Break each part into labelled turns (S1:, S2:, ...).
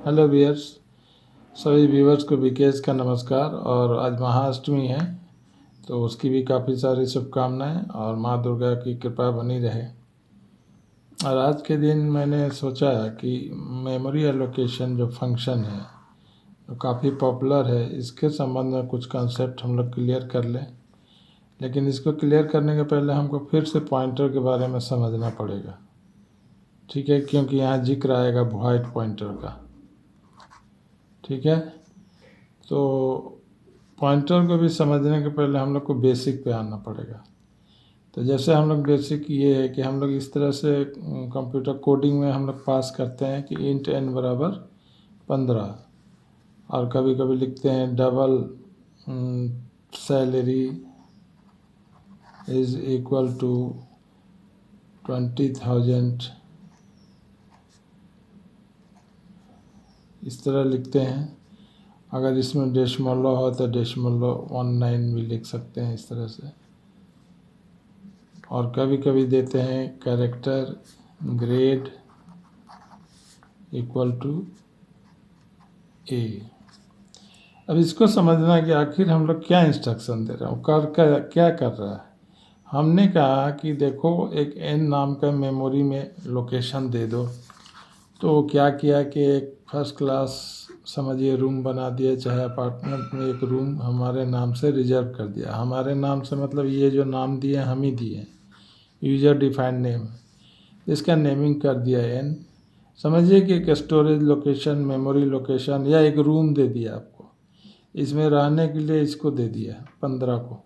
S1: Hello viewers, सभी viewers को विकेश का नमस्कार। और आज महाअष्टमी है तो उसकी भी काफ़ी सारी शुभकामनाएं और माँ दुर्गा की कृपा बनी रहे। और आज के दिन मैंने सोचा कि मेमोरी एलोकेशन जो फंक्शन है जो काफ़ी पॉपुलर है, इसके संबंध में कुछ कंसेप्ट हम लोग क्लियर कर लें। लेकिन इसको क्लियर करने के पहले हमको फिर से पॉइंटर के बारे में समझना पड़ेगा, ठीक है, क्योंकि यहाँ जिक्र आएगा वाइट पॉइंटर का। ठीक है, तो पॉइंटर को भी समझने के पहले हम लोग को बेसिक पे आना पड़ेगा। तो जैसे हम लोग बेसिक ये है कि हम लोग इस तरह से कंप्यूटर कोडिंग में हम लोग पास करते हैं कि इंट n बराबर 15, और कभी कभी लिखते हैं double salary is equal to 20,000, इस तरह लिखते हैं। अगर इसमें डेसिमलो हो तो डेसिमलो 19 भी लिख सकते हैं इस तरह से। और कभी कभी देते हैं कैरेक्टर ग्रेड इक्वल टू ए। अब इसको समझना कि आखिर हम लोग क्या इंस्ट्रक्शन दे रहे हैं, क्या कर रहा है। हमने कहा कि देखो एक n नाम का मेमोरी में लोकेशन दे दो। तो क्या किया कि एक फर्स्ट क्लास समझिए रूम बना दिया, चाहे अपार्टमेंट में एक रूम हमारे नाम से रिजर्व कर दिया। हमारे नाम से मतलब ये जो नाम दिए हम ही दिए, यूजर डिफाइंड नेम, इसका नेमिंग कर दिया n। समझिए कि एक स्टोरेज लोकेशन, मेमोरी लोकेशन या एक रूम दे दिया आपको, इसमें रहने के लिए इसको दे दिया 15 को,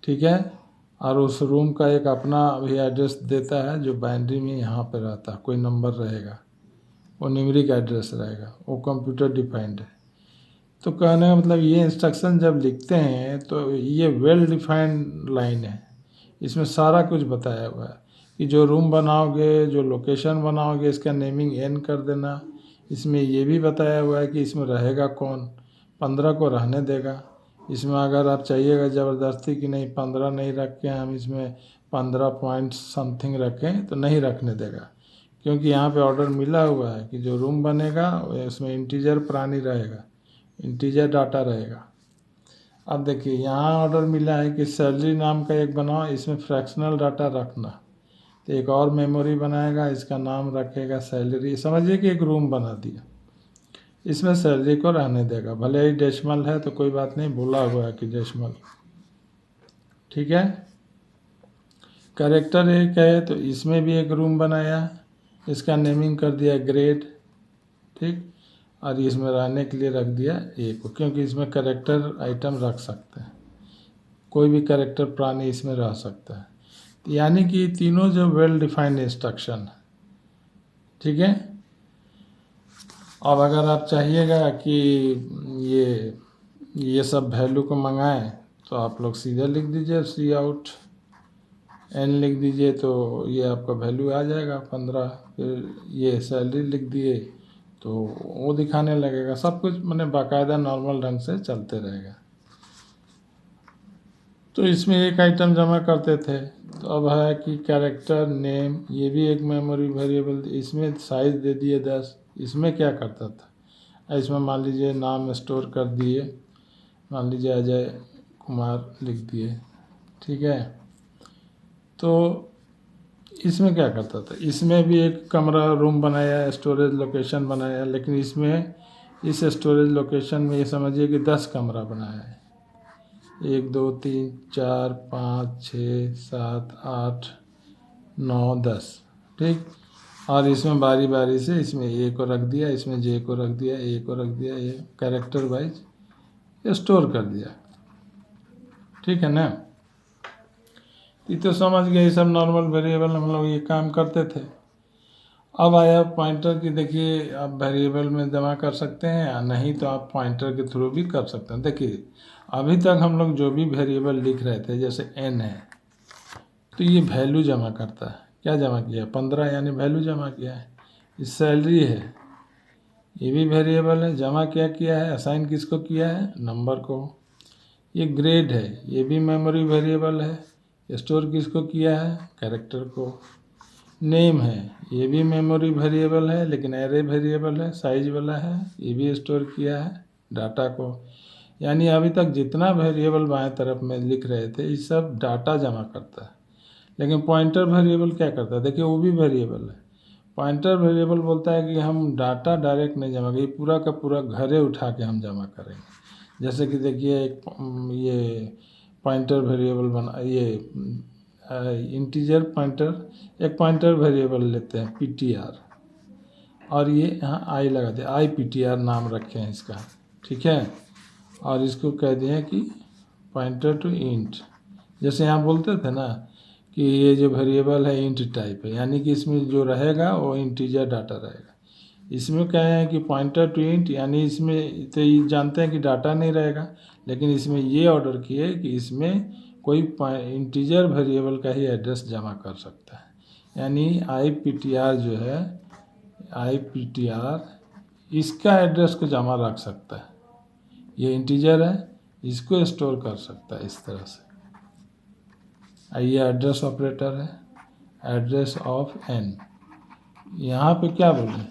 S1: ठीक है। और उस रूम का एक अपना भी एड्रेस देता है जो बाइनरी में यहाँ पे रहता है, कोई नंबर रहेगा, वो न्यूमेरिक एड्रेस रहेगा, वो कंप्यूटर डिफाइंड है। तो कहने का मतलब ये इंस्ट्रक्शन जब लिखते हैं तो ये वेल डिफाइंड लाइन है, इसमें सारा कुछ बताया हुआ है कि जो रूम बनाओगे, जो लोकेशन बनाओगे, इसका नेमिंग n कर देना। इसमें ये भी बताया हुआ है कि इसमें रहेगा कौन, 15 को रहने देगा। इसमें अगर आप चाहिएगा ज़बरदस्ती कि नहीं 15 नहीं रख के हम इसमें 15 पॉइंट समथिंग रखें, तो नहीं रखने देगा, क्योंकि यहाँ पे ऑर्डर मिला हुआ है कि जो रूम बनेगा उसमें इंटीजर प्राणी रहेगा, इंटीजर डाटा रहेगा। अब देखिए यहाँ ऑर्डर मिला है कि सैलरी नाम का एक बनाओ, इसमें फ्रैक्शनल डाटा रखना। तो एक और मेमोरी बनाएगा, इसका नाम रखेगा सैलरी। समझिए कि एक रूम बना दिया, इसमें सैलरी को रहने देगा, भले ही डेसिमल है तो कोई बात नहीं, बोला हुआ है कि डेसिमल, ठीक है। कैरेक्टर एक है तो इसमें भी एक रूम बनाया, इसका नेमिंग कर दिया ग्रेड, ठीक। और इसमें रहने के लिए रख दिया ए को, क्योंकि इसमें कैरेक्टर आइटम रख सकते हैं, कोई भी कैरेक्टर प्राणी इसमें रह सकता है। यानी कि तीनों जो वेल डिफाइंड इंस्ट्रक्शन है, ठीक है। अब अगर आप चाहिएगा कि ये सब वैल्यू को मंगाएं तो आप लोग सीधा लिख दीजिए सी आउट n लिख दीजिए, तो ये आपका वैल्यू आ जाएगा 15। फिर ये सैलरी लिख दिए तो वो दिखाने लगेगा। सब कुछ मैंने बाकायदा नॉर्मल ढंग से चलते रहेगा। तो इसमें एक आइटम जमा करते थे, तो अब है कि कैरेक्टर नेम, ये भी एक मेमोरी वेरिएबल, इसमें साइज दे दिए 10। इसमें क्या करता था, इसमें मान लीजिए नाम स्टोर कर दिए, मान लीजिए अजय कुमार लिख दिए, ठीक है। तो इसमें क्या करता था, इसमें भी एक कमरा रूम बनाया, स्टोरेज लोकेशन बनाया, लेकिन इसमें इस स्टोरेज लोकेशन में ये समझिए कि 10 कमरा बनाया है, 1 2 3 4 5 6 7 8 9 10, ठीक। और इसमें बारी बारी से इसमें ए को रख दिया, इसमें जे को रख दिया, ए को रख दिया, ये कैरेक्टर वाइज स्टोर कर दिया, ठीक है ना। ये तो समझ गए, ये सब नॉर्मल वेरिएबल हम लोग ये काम करते थे। अब आया पॉइंटर की, देखिए आप वेरिएबल में जमा कर सकते हैं या नहीं तो आप पॉइंटर के थ्रू भी कर सकते हैं। देखिए अभी तक हम लोग जो भी वेरिएबल लिख रहे थे, जैसे n है तो ये वैल्यू जमा करता है। क्या जमा किया, 15, यानी वैल्यू जमा किया है। ये सैलरी है, ये भी वेरिएबल है, जमा क्या किया है, असाइन किसको किया है, नंबर को। ये ग्रेड है, ये भी मेमोरी वेरिएबल है, स्टोर किसको किया है, कैरेक्टर को। नेम है, ये भी मेमोरी वेरिएबल है लेकिन एरे वेरिएबल है, साइज वाला है, ये भी स्टोर किया है डाटा को। यानी अभी तक जितना वेरिएबल बाएं तरफ में लिख रहे थे ये सब डाटा जमा करता है। लेकिन पॉइंटर वेरिएबल क्या करता है, देखिए वो भी वेरिएबल है। पॉइंटर वेरिएबल बोलता है कि हम डाटा डायरेक्ट नहीं जमा करेंगे, पूरा का पूरा घरे उठा के हम जमा करेंगे। जैसे कि देखिए एक ये पॉइंटर वेरिएबल बना, ये इंटीजर पॉइंटर, एक पॉइंटर वेरिएबल लेते हैं ptr, और ये यहाँ आई लगा दिया, आई ptr नाम रखे हैं इसका, ठीक है। और इसको कह दिए कि पॉइंटर टू इंट, जैसे यहाँ बोलते थे ना कि ये जो वेरिएबल है इंट टाइप है, यानी कि इसमें जो रहेगा वो इंटीजर डाटा रहेगा। इसमें क्या है कि पॉइंटर टू इंट, यानी इसमें तो ये जानते हैं कि डाटा नहीं रहेगा, लेकिन इसमें ये ऑर्डर किए कि इसमें कोई इंटीजर वेरिएबल का ही एड्रेस जमा कर सकता है। यानी IPTR जो है, IPTR इसका एड्रेस को जमा रख सकता है। ये इंटीजर है, इसको स्टोर कर सकता है इस तरह से। ये एड्रेस ऑपरेटर है, एड्रेस ऑफ n। यहाँ पे क्या बोले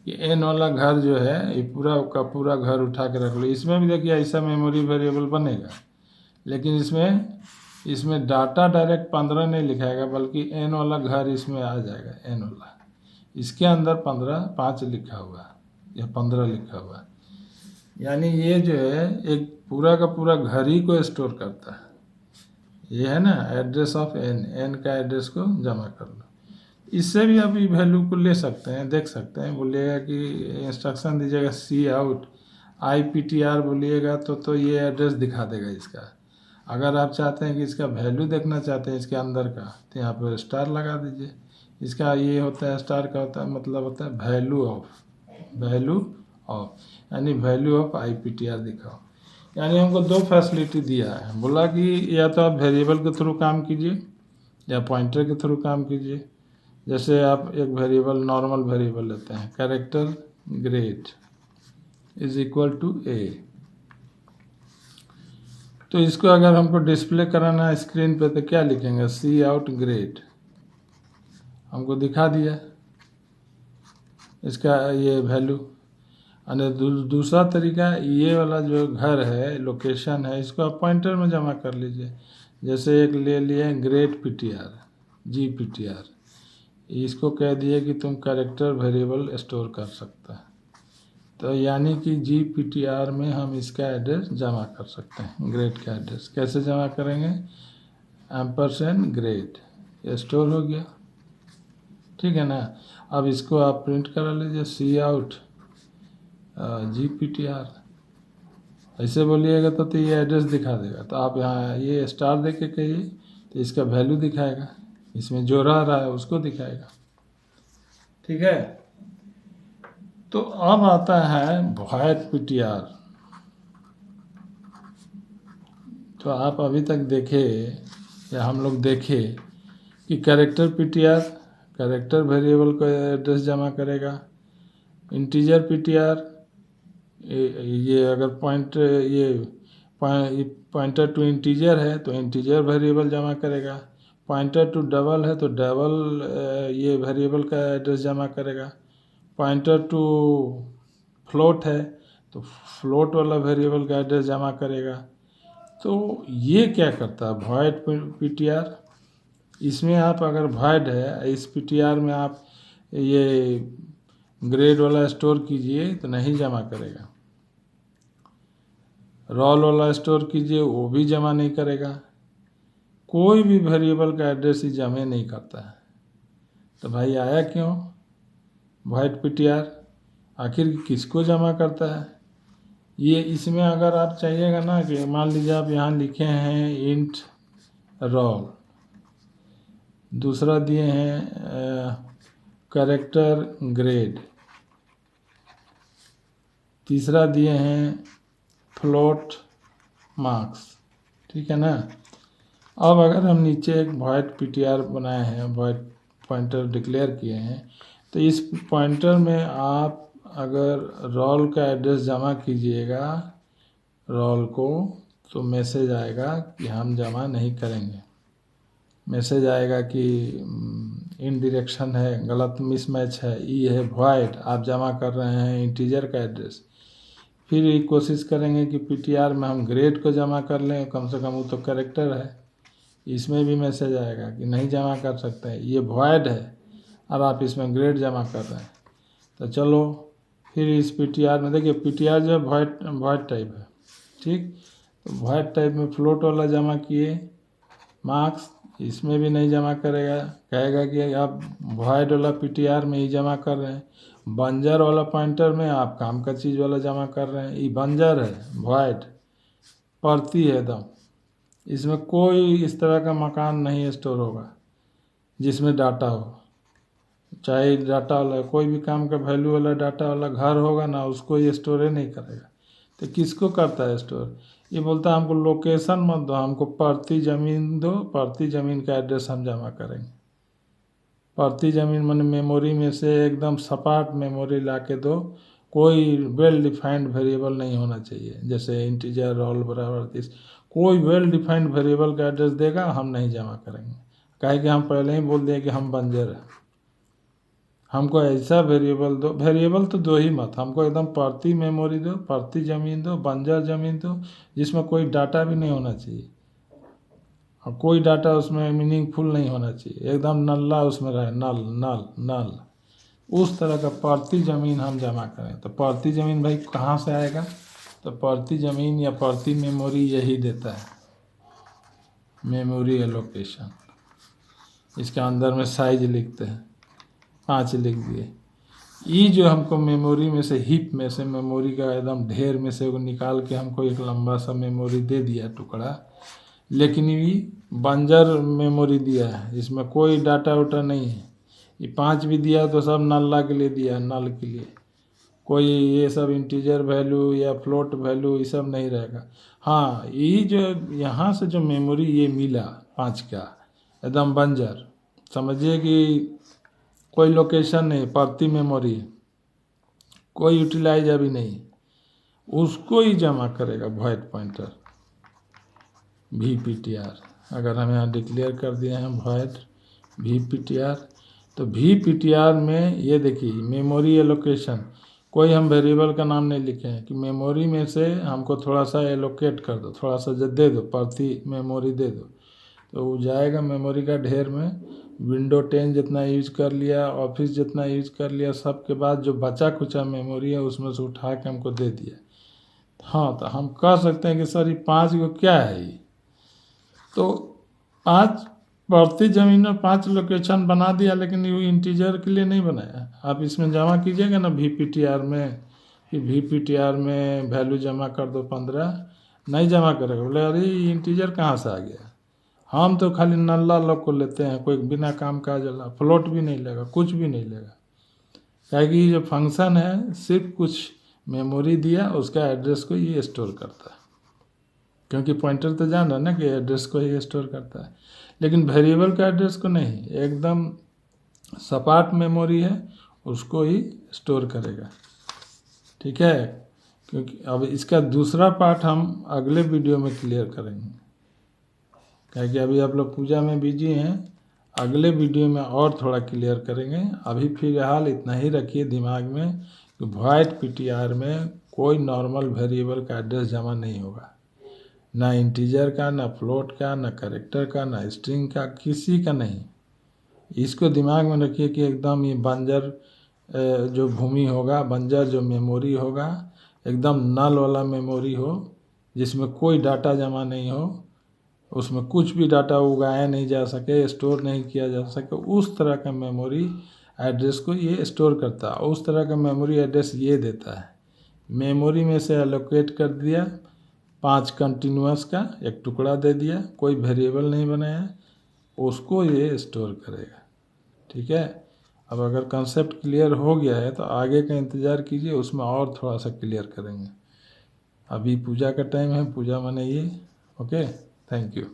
S1: कि n वाला घर जो है ये पूरा का पूरा घर उठा के रख लो। इसमें भी देखिए ऐसा मेमोरी वेरिएबल बनेगा, लेकिन इसमें डाटा डायरेक्ट 15 नहीं लिखाएगा, बल्कि n वाला घर इसमें आ जाएगा, n वाला इसके अंदर 5 लिखा हुआ या 15 लिखा हुआ। यानी ये जो है एक पूरा का पूरा घर ही को स्टोर करता है। ये है ना एड्रेस ऑफ n का एड्रेस को जमा कर लो। इससे भी आप वैल्यू को ले सकते हैं, देख सकते हैं। बोलिएगा कि इंस्ट्रक्शन दीजिएगा सी आउट IPTR बोलिएगा तो ये एड्रेस दिखा देगा इसका। अगर आप चाहते हैं कि इसका वैल्यू देखना चाहते हैं इसके अंदर का, तो यहाँ पर स्टार लगा दीजिए। इसका ये होता है, स्टार का होता है मतलब होता है वैल्यू ऑफ, यानी वैल्यू ऑफ IPTR दिखाओ। यानी हमको 2 फैसिलिटी दिया है, बोला कि या तो आप वेरिएबल के थ्रू काम कीजिए या पॉइंटर के थ्रू काम कीजिए। जैसे आप एक वेरिएबल, नॉर्मल वेरिएबल लेते हैं, character grade is equal to a, तो इसको अगर हमको डिस्प्ले कराना है स्क्रीन पे तो क्या लिखेंगे, सी आउट ग्रेड, हमको दिखा दिया इसका ये वैल्यू। और दूसरा तरीका, ये वाला जो घर है, लोकेशन है, इसको आप पॉइंटर में जमा कर लीजिए। जैसे एक ले लिए ग्रेड PTR, GPTR, इसको कह दिए कि तुम कैरेक्टर वेरिएबल स्टोर कर सकता है, तो यानी कि GPTR में हम इसका एड्रेस जमा कर सकते हैं, ग्रेड का एड्रेस। कैसे जमा करेंगे, %ग्रेड, ये स्टोर हो गया, ठीक है ना। अब इसको आप प्रिंट करा लीजिए, सी आउट GPTR, ऐसे बोलिएगा तो ये एड्रेस दिखा देगा। तो आप यहाँ ये स्टार दे के कहिए तो इसका वैल्यू दिखाएगा, इसमें जो रहा है उसको दिखाएगा, ठीक है। तो अब आता है void PTR। तो आप अभी तक देखे या हम लोग देखे कि कैरेक्टर PTR कैरेक्टर वेरिएबल को एड्रेस जमा करेगा, इंटीजर PTR ये अगर पॉइंटर टू इंटीजर है तो इंटीजर वेरिएबल जमा करेगा, पॉइंटर टू डबल है तो डबल ये वेरिएबल का एड्रेस जमा करेगा, पॉइंटर टू फ्लोट है तो फ्लोट वाला वेरिएबल का एड्रेस जमा करेगा। तो ये क्या करता है void PTR, इसमें आप अगर void है इस PTR में आप ये ग्रेड वाला स्टोर कीजिए तो नहीं जमा करेगा, रोल वाला स्टोर कीजिए वो भी जमा नहीं करेगा, कोई भी वेरिएबल का एड्रेस ही जमा नहीं करता है। तो भाई आया क्यों void PTR, आखिर किसको जमा करता है ये। इसमें अगर आप चाहिएगा ना कि मान लीजिए आप यहाँ लिखे हैं इंट रोल, दूसरा दिए हैं कैरेक्टर ग्रेड, तीसरा दिए हैं फ्लोट मार्क्स, ठीक है ना। अब अगर हम नीचे एक void PTR बनाए हैं, void पॉइंटर डिक्लेयर किए हैं, तो इस पॉइंटर में आप अगर रोल का एड्रेस जमा कीजिएगा रोल को, तो मैसेज आएगा कि हम जमा नहीं करेंगे। मैसेज आएगा कि इनडायरेक्शन है, गलत मिसमैच है, ई है वॉइड, आप जमा कर रहे हैं इंटीजर का एड्रेस। फिर ये कोशिश करेंगे कि पीटीआर में हम ग्रेड को जमा कर लें, कम से कम वो तो कैरेक्टर है। इसमें भी मैसेज आएगा कि नहीं जमा कर सकते हैं, ये वॉइड है और आप इसमें ग्रेड जमा कर रहे हैं। तो चलो फिर इस पीटीआर में देखिए, पीटीआर जो वॉइड टाइप है, ठीक। तो वॉइड टाइप में फ्लोट वाला जमा किए मार्क्स, इसमें भी नहीं जमा करेगा, कहेगा कि आप वॉइड वाला पीटीआर में ही जमा कर रहे हैं। बंजर वाला पॉइंटर में आप काम का चीज़ वाला जमा कर रहे हैं, ये बंजर है, वॉइड पड़ती है एकदम। इसमें कोई इस तरह का मकान नहीं स्टोर होगा जिसमें डाटा हो, चाहे डाटा वाला कोई भी काम का वैल्यू वाला डाटा वाला घर होगा ना, उसको ये स्टोर नहीं करेगा। तो किसको करता है स्टोर? ये बोलता है हमको लोकेशन मत दो, हमको प्रति ज़मीन दो, प्रति ज़मीन का एड्रेस हम जमा करेंगे। प्रति ज़मीन मैंने मेमोरी में से एकदम सपाट मेमोरी ला के दो, कोई वेल डिफाइंड वेरिएबल नहीं होना चाहिए, जैसे इंटीजर ऑल बराबर 30, कोई वेल डिफाइंड वेरिएबल का एड्रेस देगा हम नहीं जमा करेंगे। काहे कि हम पहले ही बोल दिए कि हम बंजर हैं, हमको ऐसा वेरिएबल दो, वेरिएबल तो दो ही मत, हमको एकदम प्रति मेमोरी दो, प्रति ज़मीन दो, बंजर ज़मीन दो, जिसमें कोई डाटा भी नहीं होना चाहिए और कोई डाटा उसमें मीनिंगफुल नहीं होना चाहिए, एकदम नल्ला उसमें रहे, नल नल नल, उस तरह का प्रति ज़मीन हम जमा करें। तो प्रति ज़मीन भाई कहाँ से आएगा? तो प्रति ज़मीन या प्रति मेमोरी यही देता है, मेमोरी एलोकेशन। इसके अंदर में साइज लिखते हैं, 5 लिख दिए। ये जो हमको मेमोरी में से, हिप में से, मेमोरी का एकदम ढेर में से वो निकाल के हमको एक लंबा सा मेमोरी दे दिया टुकड़ा, लेकिन ये बंजर मेमोरी दिया है, इसमें कोई डाटा उटा नहीं है। ये 5 भी दिया तो सब नल्ला के लिए दिया, नल के लिए, कोई ये सब इंटीजर वैल्यू या फ्लोट वैल्यू ये सब नहीं रहेगा। हाँ, ये जो यहाँ से जो मेमोरी ये मिला 5 का, एकदम बंजर, समझिए कि कोई लोकेशन नहीं, प्रति मेमोरी, कोई यूटिलाइज अभी नहीं, उसको ही जमा करेगा वॉइड पॉइंटर VPTR। अगर हम यहाँ डिक्लेयर कर दिए हैं वॉइड VPTR, तो VPTR में ये देखिए मेमोरी एलोकेशन, कोई हम वेरिएबल का नाम नहीं लिखे हैं कि मेमोरी में से हमको थोड़ा सा एलोकेट कर दो, थोड़ा सा दे दो, प्रति मेमोरी दे दो, तो वो जाएगा मेमोरी का ढेर में। विंडो 10 जितना यूज कर लिया, ऑफिस जितना यूज कर लिया, सब के बाद जो बचा कुचा मेमोरी है उसमें से उठा के हमको दे दिया। हाँ, तो हम कह सकते हैं कि सर ये 5 को क्या है ये? तो 5 प्रति ज़मीन में 5 लोकेशन बना दिया, लेकिन ये इंटीजर के लिए नहीं बनाया। आप इसमें जमा कीजिएगा ना VPTR में, कि VPTR में वैल्यू जमा कर दो 15, नहीं जमा करेगा, बोले अरे ये इंटीजर कहाँ से आ गया? हम तो खाली नल्ला लोग को लेते हैं, कोई बिना काम काज वाला फ्लोट भी नहीं लेगा, कुछ भी नहीं लेगा। क्या कि जो फंक्शन है सिर्फ कुछ मेमोरी दिया, उसका एड्रेस को ये स्टोर करता है, क्योंकि पॉइंटर तो जान रहा है ना कि एड्रेस को ही स्टोर करता है, लेकिन वेरिएबल का एड्रेस को नहीं, एकदम सपाट मेमोरी है उसको ही स्टोर करेगा। ठीक है, क्योंकि अब इसका दूसरा पार्ट हम अगले वीडियो में क्लियर करेंगे, क्योंकि अभी आप लोग पूजा में बिजी हैं, अगले वीडियो में और थोड़ा क्लियर करेंगे। अभी फिलहाल इतना ही रखिए दिमाग में कि वॉइड पीटीआर में कोई नॉर्मल वेरिएबल का एड्रेस जमा नहीं होगा, ना इंटीजर का, ना फ्लोट का, ना कैरेक्टर का, ना स्ट्रिंग का, किसी का नहीं। इसको दिमाग में रखिए कि एकदम ये बंजर जो भूमि होगा, बंजर जो मेमोरी होगा, एकदम नल वाला मेमोरी हो, जिसमें कोई डाटा जमा नहीं हो, उसमें कुछ भी डाटा उगाया नहीं जा सके, स्टोर नहीं किया जा सके, उस तरह का मेमोरी एड्रेस को ये स्टोर करता है। उस तरह का मेमोरी एड्रेस ये देता है, मेमोरी में से एलोकेट कर दिया 5 कंटिन्यूस का एक टुकड़ा दे दिया, कोई वेरिएबल नहीं बनाया, उसको ये स्टोर करेगा। ठीक है, अब अगर कंसेप्ट क्लियर हो गया है तो आगे का इंतज़ार कीजिए, उसमें और थोड़ा सा क्लियर करेंगे। अभी पूजा का टाइम है, पूजा मनाइए। Okay, thank you.